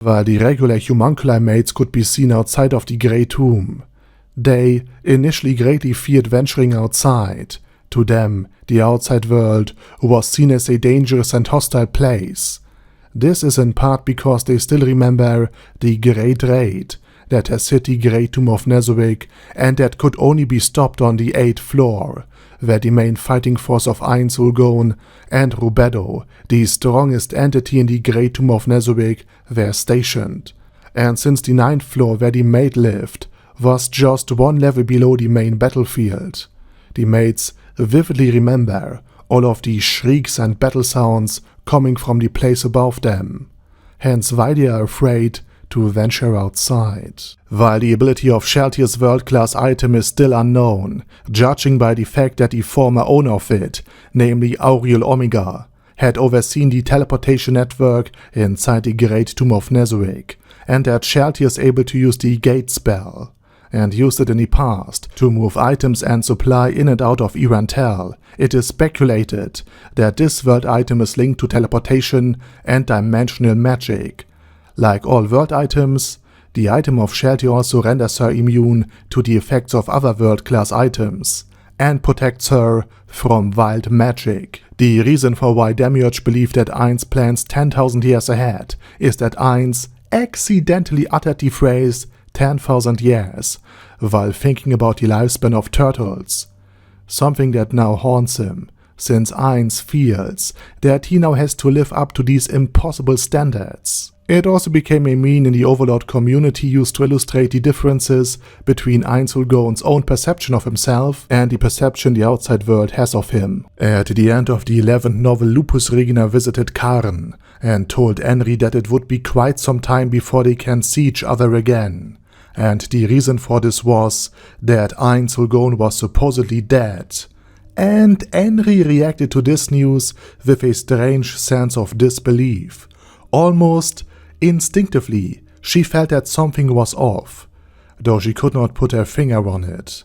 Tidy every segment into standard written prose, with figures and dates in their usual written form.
while the regular homunculi mates could be seen outside of the Grey Tomb. They initially greatly feared venturing outside. To them, the outside world was seen as a dangerous and hostile place. This is in part because they still remember the Great Raid that has hit the Grey Tomb of Nezarec and that could only be stopped on the 8th floor, where the main fighting force of Ain Sulgon and Rubedo, the strongest entity in the Grey Tomb of Nezarec, were stationed. And since the 9th floor where the maid lived was just one level below the main battlefield, the mates vividly remember all of the shrieks and battle sounds coming from the place above them, hence why they are afraid to venture outside. While the ability of Sheltier's world-class item is still unknown, judging by the fact that the former owner of it, namely Auriel Omega, had overseen the teleportation network inside the Great Tomb of Nezarec, and that Sheltier is able to use the Gate spell, and used it in the past to move items and supply in and out of Irantel, it is speculated that this world item is linked to teleportation and dimensional magic. Like all world items, the item of Sheltier also renders her immune to the effects of other world-class items, and protects her from wild magic. The reason for why Demiurge believed that Ainz plans 10,000 years ahead is that Ainz accidentally uttered the phrase 10,000 years while thinking about the lifespan of turtles, something that now haunts him, since Ainz feels that he now has to live up to these impossible standards. It also became a meme in the Overlord community used to illustrate the differences between Ain Sulgon's own perception of himself and the perception the outside world has of him. At the end of the 11th novel, Lupus Regina visited Karen and told Henry that it would be quite some time before they can see each other again. And the reason for this was that Ain Sulgon was supposedly dead. And Henry reacted to this news with a strange sense of disbelief. Almost instinctively, she felt that something was off, though she could not put her finger on it.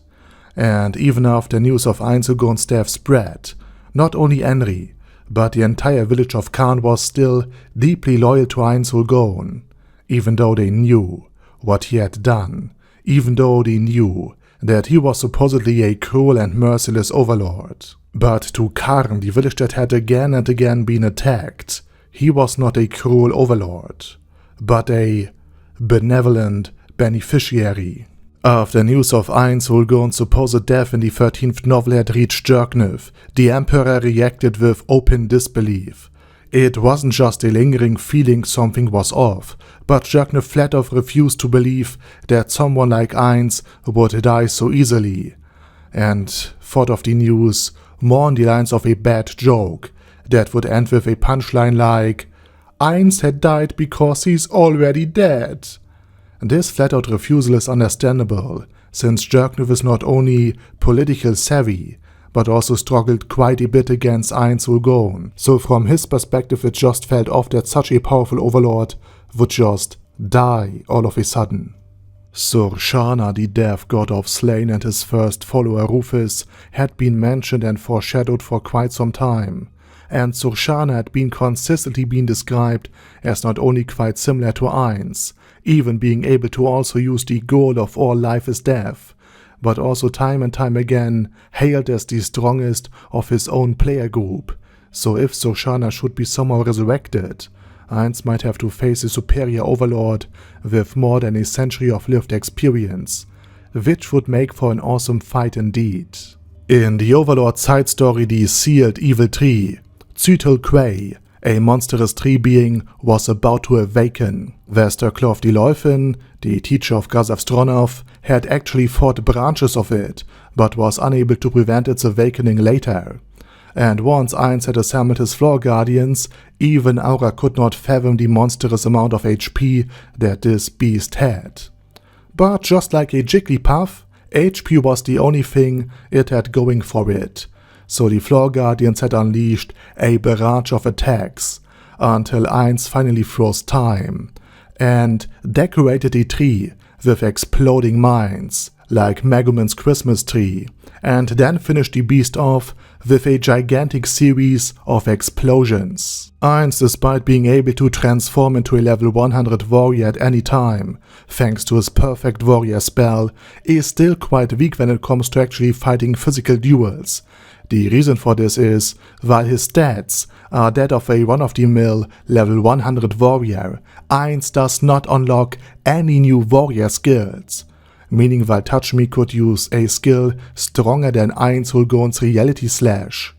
And even after news of Ain Sulgon's death spread, not only Henry, but the entire village of Khan was still deeply loyal to Ain Sulgon, even though they knew what he had done, even though they knew that he was supposedly a cruel and merciless overlord. But to Khan, the village that had again and again been attacked, he was not a cruel overlord, but a benevolent beneficiary. After news of Ain Sulgon's supposed death in the 13th novel had reached Jerknev, the Emperor reacted with open disbelief. It wasn't just a lingering feeling something was off, but Jerknev flat out refused to believe that someone like Ainz would die so easily, and thought of the news more on the lines of a bad joke that would end with a punchline like, Ainz had died because he's already dead. This flat-out refusal is understandable, since Jerknev is not only political savvy, but also struggled quite a bit against Ain Sulgon, so from his perspective it just felt off that such a powerful overlord would just die all of a sudden. Surshana, the death god of Slain, and his first follower Rufus had been mentioned and foreshadowed for quite some time, and Surshana had been consistently described as not only quite similar to Ainz, even being able to also use the goal of all life is death, but also time and time again hailed as the strongest of his own player group. So if Surshana should be somehow resurrected, Ainz might have to face a superior overlord with more than a century of lived experience, which would make for an awesome fight indeed. In the Overlord side story The Sealed Evil Tree, Zytel Quay, a monstrous tree being, was about to awaken. Westercloth the Leufin, the teacher of Gazav Stronov, had actually fought branches of it, but was unable to prevent its awakening later. And once Ainz had assembled his floor guardians, even Aura could not fathom the monstrous amount of HP that this beast had. But just like a Jigglypuff, HP was the only thing it had going for it. So the floor guardians had unleashed a barrage of attacks, until Ainz finally froze time, and decorated the tree with exploding mines, like Megumin's Christmas tree, and then finish the beast off with a gigantic series of explosions. Ainz, despite being able to transform into a level 100 warrior at any time, thanks to his perfect warrior spell, is still quite weak when it comes to actually fighting physical duels. The reason for this is, while his stats are that of a run-of-the-mill level 100 warrior, Ainz does not unlock any new warrior skills. Meaning while Touch Me could use a skill stronger than Ainz Hulgon's Reality Slash,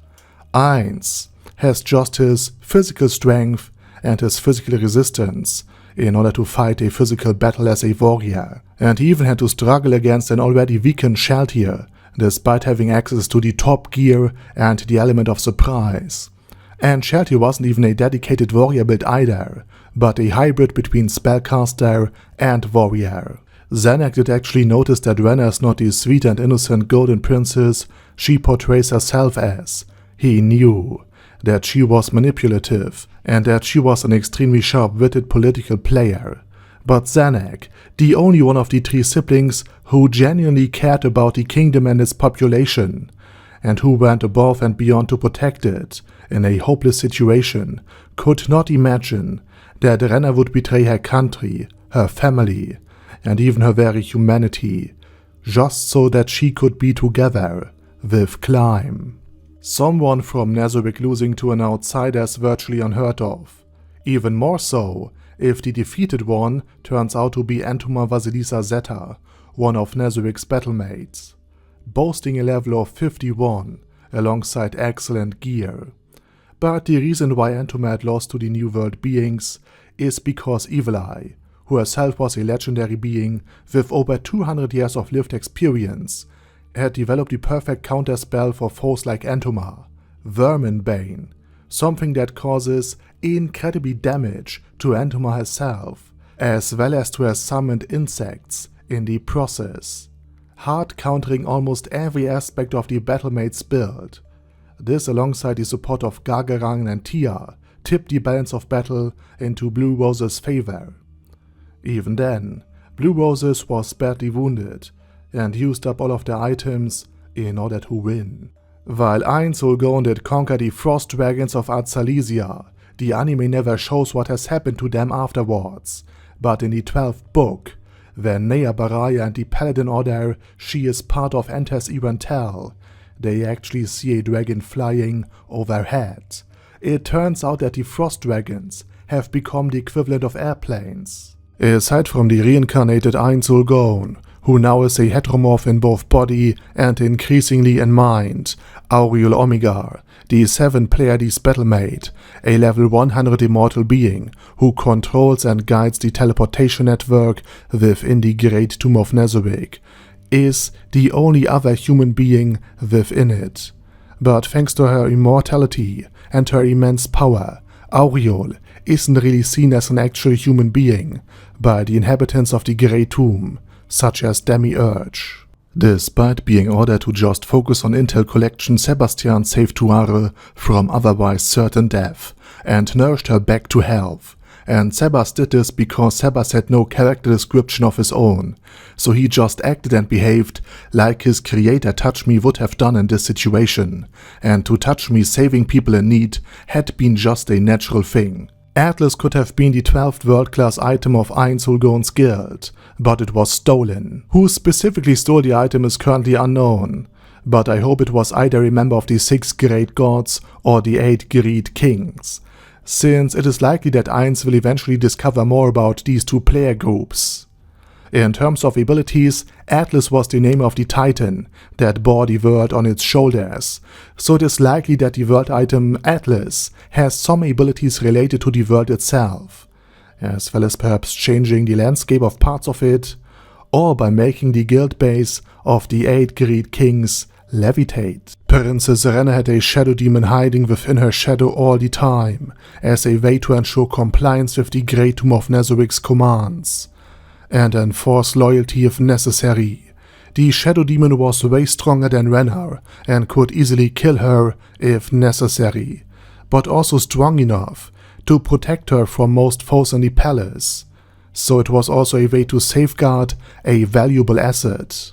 Ainz has just his physical strength and his physical resistance in order to fight a physical battle as a warrior, and he even had to struggle against an already weakened Shaltir, despite having access to the top gear and the element of surprise. And Shaltir wasn't even a dedicated warrior build either, but a hybrid between spellcaster and warrior. Zanak did actually notice that Renna is not the sweet and innocent golden princess she portrays herself as. He knew that she was manipulative and that she was an extremely sharp-witted political player. But Zanak, the only one of the three siblings who genuinely cared about the kingdom and its population, and who went above and beyond to protect it in a hopeless situation, could not imagine that Renna would betray her country, her family, and even her very humanity, just so that she could be together with Climb. Someone from Nezarec losing to an outsider is virtually unheard of. Even more so if the defeated one turns out to be Entoma Vasilisa Zeta, one of Nezarec's battlemates, boasting a level of 51 alongside excellent gear. But the reason why Entoma had lost to the New World beings is because Evileye, who herself was a legendary being with over 200 years of lived experience, had developed the perfect counterspell for foes like Entoma, Verminbane, something that causes incredibly damage to Entoma herself, as well as to her summoned insects in the process, hard countering almost every aspect of the battlemate's build. This, alongside the support of Gargarang and Tia, tipped the balance of battle into Blue Rose's favor. Even then, Blue Roses was badly wounded and used up all of their items in order to win. While Ainz Hulgon did conquer the Frost Dragons of Arzalesia, the anime never shows what has happened to them afterwards, but in the 12th book, when Nea Baraya and the Paladin Order she is part of enters Irantel, they actually see a dragon flying overhead. It turns out that the Frost Dragons have become the equivalent of airplanes. Aside from the reincarnated Ainz Hulgon, who now is a heteromorph in both body and increasingly in mind, Auriel Omegar, the 7-Pleiades battlemate, a level 100 immortal being who controls and guides the teleportation network within the Great Tomb of Nezarec, is the only other human being within it. But thanks to her immortality and her immense power, Auriel isn't really seen as an actual human being by the inhabitants of the Great Tomb, such as Demiurge. Despite being ordered to just focus on intel collection, Sebastian saved Tuare from otherwise certain death and nursed her back to health. And Sebas did this because Sebas had no character description of his own, so he just acted and behaved like his creator Touch Me would have done in this situation, and to Touch Me saving people in need had been just a natural thing. Atlas could have been the 12th world-class item of Ainz Hulgon's guild, but it was stolen. Who specifically stole the item is currently unknown, but I hope it was either a member of the 6 Great Gods or the 8 Great Kings, since it is likely that Ainz will eventually discover more about these two player groups. In terms of abilities, Atlas was the name of the Titan that bore the world on its shoulders, so it is likely that the world item Atlas has some abilities related to the world itself, as well as perhaps changing the landscape of parts of it, or by making the guild base of the 8 Great Kings levitate. Princess Renna had a shadow demon hiding within her shadow all the time, as a way to ensure compliance with the Great Tomb of Nezarec's commands, and enforce loyalty if necessary. The shadow demon was way stronger than Renna and could easily kill her if necessary, but also strong enough to protect her from most foes in the palace, so it was also a way to safeguard a valuable asset.